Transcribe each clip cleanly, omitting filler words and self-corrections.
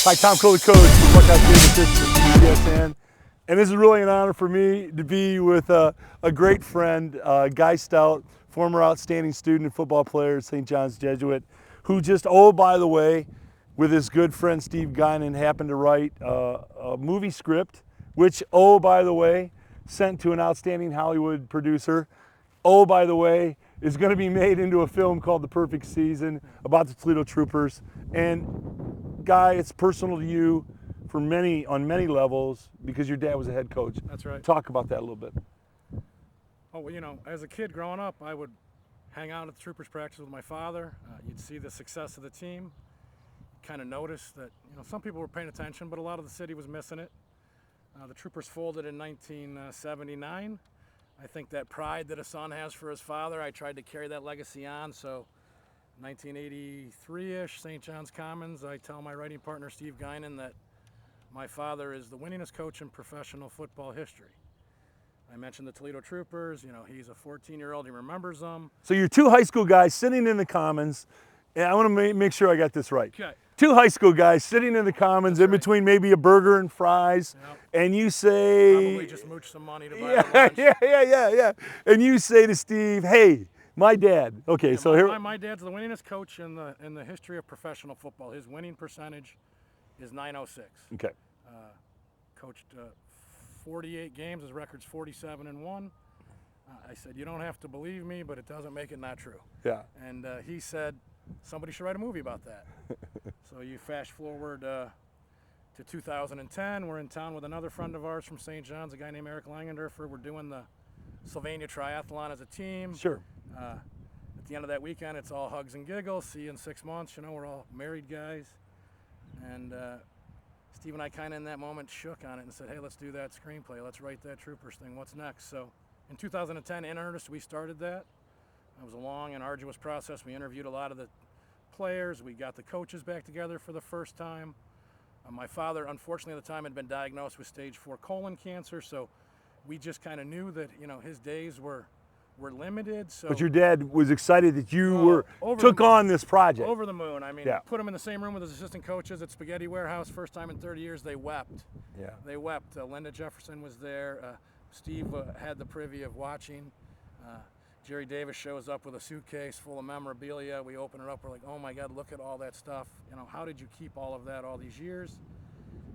Hi, Tom Cole, the coach for Buckeye State BCSN. And this is really an honor for me to be with a great friend, Guy Stout, former outstanding student and football player at St. John's Jesuit, who just, oh, by the way, with his good friend Steve Guinan, happened to write a movie script, which, oh, by the way, sent to an outstanding Hollywood producer. Oh, by the way, is going to be made into a film called The Perfect Season about the Toledo Troopers. And Guy, it's personal to you on many levels because your dad was a head coach. That's right. Talk about that a little bit. Oh, well, you know, as a kid growing up, I would hang out at the Troopers practice with my father. You'd see the success of the team. Kind of notice that, you know, some people were paying attention, but a lot of the city was missing it. The Troopers folded in 1979. I think that pride that a son has for his father, I tried to carry that legacy on. So 1983-ish, St. John's Commons, I tell my writing partner, Steve Guinan, that my father is the winningest coach in professional football history. I mentioned the Toledo Troopers. You know, he's a 14-year-old. He remembers them. So you're two high school guys sitting in the Commons, and I want to make sure I got this right. Okay. Two high school guys sitting in the Commons in between maybe a burger and fries, and you say... Probably just mooch some money to buy lunch. Yeah. And you say to Steve, hey, my dad. Okay, Yeah, so here... My dad's the winningest coach in the history of professional football. His winning percentage is .906. Okay. Coached 48 games. His record's 47-1. I said, you don't have to believe me, but it doesn't make it not true. Yeah. And he said, somebody should write a movie about that. So you fast forward to 2010. We're in town with another friend of ours from St. John's, a guy named Eric Langendorfer. We're doing the Sylvania Triathlon as a team. Sure. At the end of that weekend, it's all hugs and giggles. See you in 6 months. You know, we're all married guys. And Steve and I kind of in that moment shook on it and said, hey, let's do that screenplay. Let's write that Troopers thing. What's next? So in 2010, in earnest, we started that. It was a long and arduous process. We interviewed a lot of the players. We got the coaches back together for the first time. My father, unfortunately, at the time had been diagnosed with stage 4 colon cancer, so we just kind of knew that, you know, his days were limited. So, but your dad was excited that you took on this project. Over the moon. I mean, put him in the same room with his assistant coaches at Spaghetti Warehouse. First time in 30 years, they wept. Yeah. They wept. Linda Jefferson was there. Steve had the privy of watching. Jerry Davis shows up with a suitcase full of memorabilia. We open it up. We're like, oh my God, look at all that stuff. You know, how did you keep all of that all these years?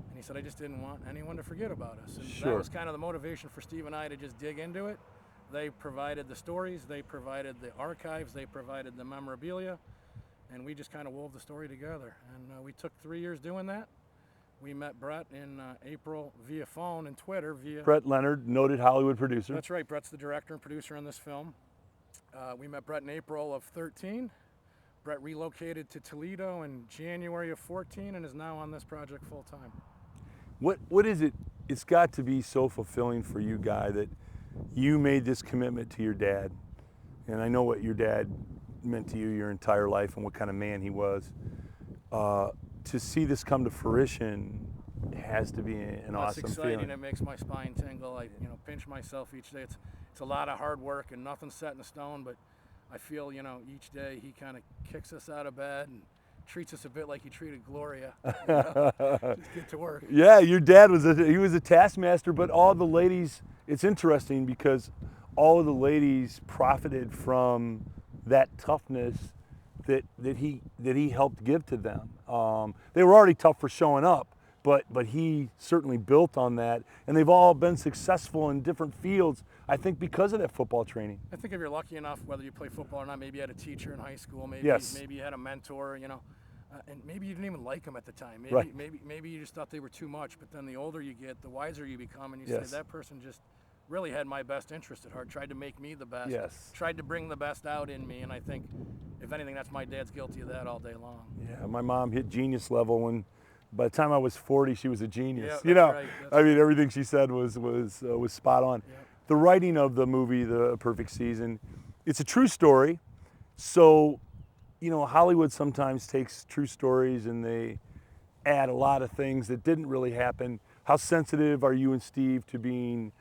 And he said, I just didn't want anyone to forget about us. And that was kind of the motivation for Steve and I to just dig into it. They provided the stories, they provided the archives, they provided the memorabilia, and we just kind of wove the story together. And we took 3 years doing that. We met Brett in April via phone and Twitter. Brett Leonard, noted Hollywood producer. That's right. Brett's the director and producer on this film. We met Brett in April of 13. Brett relocated to Toledo in January of 14 and is now on this project full time. What is it? It's got to be so fulfilling for you, Guy, that you made this commitment to your dad. And I know what your dad meant to you your entire life and what kind of man he was. To see this come to fruition has to be an awesome feeling. It's exciting. It makes my spine tingle. I, you know, pinch myself each day. It's a lot of hard work and nothing's set in stone, but I feel, you know, each day he kind of kicks us out of bed and treats us a bit like he treated Gloria. You know? Just get to work. Yeah, your dad was a taskmaster, but all the ladies, it's interesting because all of the ladies profited from that toughness that he helped give to them. They were already tough for showing up, but he certainly built on that, and they've all been successful in different fields, I think, because of that football training. I think if you're lucky enough, whether you play football or not, maybe you had a teacher in high school, maybe you had a mentor, you know, and maybe you didn't even like them at the time. Maybe you just thought they were too much, but then the older you get, the wiser you become, and you say, that person just really had my best interest at heart, tried to make me the best, tried to bring the best out in me, and I think, if anything, that's my dad's guilty of that all day long. Yeah, my mom hit genius level when, by the time I was 40, she was a genius. Yeah, you know, right. I mean, everything she said was spot on. Yeah. The writing of the movie, The Perfect Season, it's a true story. So, you know, Hollywood sometimes takes true stories and they add a lot of things that didn't really happen. How sensitive are you and Steve to being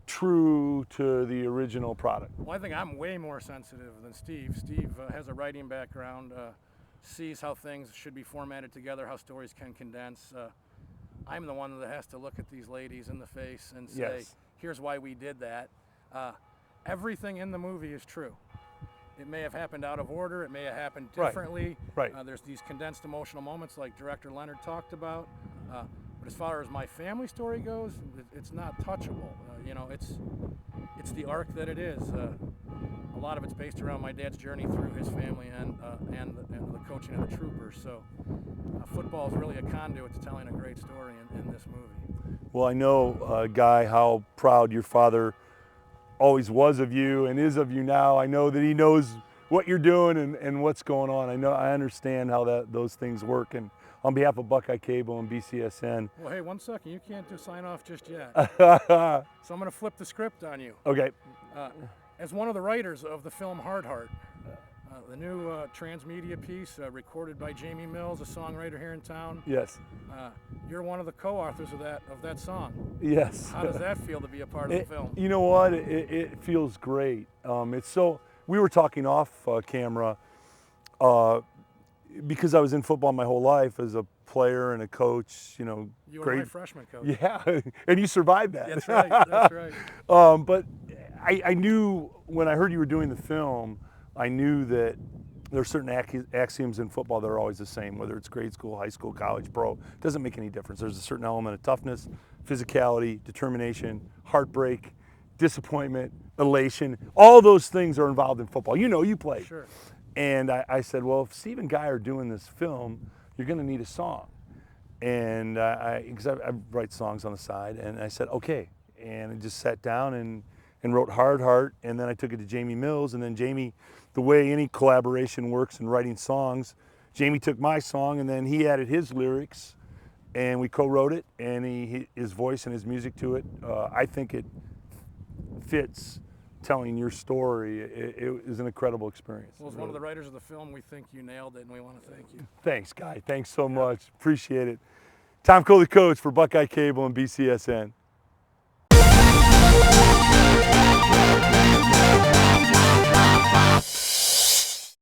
true to the original product? Well, I think I'm way more sensitive than Steve. Steve has a writing background. sees how things should be formatted together, how stories can condense. I'm the one that has to look at these ladies in the face and say, Yes. here's why we did that. Everything in the movie is true. It may have happened out of order. It may have happened differently. Right. There's these condensed emotional moments like director Leonard talked about. But as far as my family story goes, it's not touchable. It's the arc that it is. A lot of it's based around my dad's journey through his family and the coaching of the troopers. So football is really a conduit to telling a great story in this movie. Well, I know, Guy, how proud your father always was of you and is of you now. I know that he knows what you're doing and what's going on. I understand how those things work. And on behalf of Buckeye Cable and BCSN. Well, hey, 1 second. You can't sign off just yet. So I'm going to flip the script on you. Okay. As one of the writers of the film Hard Heart, the new transmedia piece recorded by Jamie Mills, a songwriter here in town. Yes. You're one of the co-authors of that song. Yes. How does that feel to be a part of the film? You know what? It feels great. We were talking off camera because I was in football my whole life as a player and a coach. You were my freshman coach. Yeah, and you survived that. That's right. That's right. But I knew when I heard you were doing the film, I knew that there are certain axioms in football that are always the same, whether it's grade school, high school, college, pro. It doesn't make any difference. There's a certain element of toughness, physicality, determination, heartbreak, disappointment, elation. All those things are involved in football. You play. Sure. And I said, well, if Steve and Guy are doing this film, you're going to need a song. And because I write songs on the side, and I said, okay. And I just sat down and wrote Hard Heart, and then I took it to Jamie Mills, and then Jamie, the way any collaboration works in writing songs, Jamie took my song, and then he added his lyrics, and we co-wrote it, and his voice and his music to it. I think it fits telling your story. It was an incredible experience. Well, as one of the writers of the film, we think you nailed it, and we want to thank you. Thanks, Guy. Thanks so much. Appreciate it. Tom Coley, coach for Buckeye Cable and BCSN.